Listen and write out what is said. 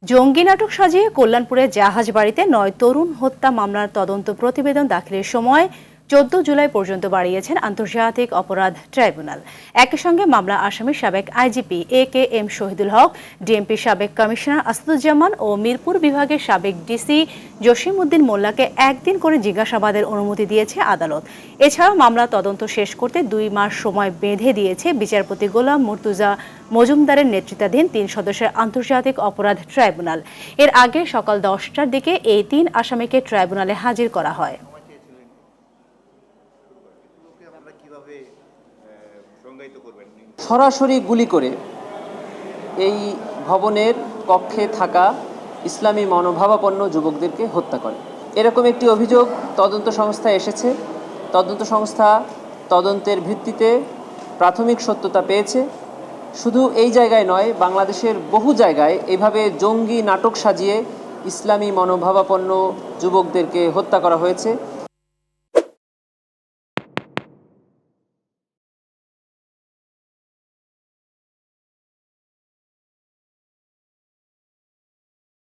জঙ্গি নাটক সাজিয়ে কল্যাণপুরে জাহাজ বাড়িতে ৯ তরুণ হত্যা মামলার তদন্ত প্রতিবেদন দাখিলের সময় ১৪ জুলাই পর্যন্ত বাড়িয়েছেন আন্তর্জাতিক অপরাধ ট্রাইব্যুনাল। একই সঙ্গে মামলা আসামি সাবেক আইজিপি এ.কে.এম. শহীদুল হক, ডিএমপি সাবেক কমিশনার আসাদুজ্জামান ও মিরপুর বিভাগের সাবেক ডিসি জসিমউদ্দিন মোল্লাকে একদিন করে জিজ্ঞাসাবাদের অনুমতি দিয়েছে আদালত। এছাড়াও মামলা তদন্ত শেষ করতে ২ মাস সময় বেঁধে দিয়েছে বিচারপতি গোলাম মুর্তুজা মজুমদারের নেতৃত্বাধীন ৩ সদস্যের আন্তর্জাতিক অপরাধ ট্রাইব্যুনাল। এর আগে সকাল ১০টার দিকে এই ৩ আসামিকে ট্রাইব্যুনালে হাজির করা হয়। সরাসরি গুলি করে এই ভবনের কক্ষে থাকা ইসলামী মনোভাবাপন্ন যুবকদেরকে হত্যা করে, এরকম একটি অভিযোগ তদন্ত সংস্থায় এসেছে। তদন্ত সংস্থা তদন্তের ভিত্তিতে প্রাথমিক সত্যতা পেয়েছে। শুধু এই জায়গায় নয়, বাংলাদেশের বহু জায়গায় এভাবে জঙ্গি নাটক সাজিয়ে ইসলামী মনোভাবাপন্ন যুবকদেরকে হত্যা করা হয়েছে।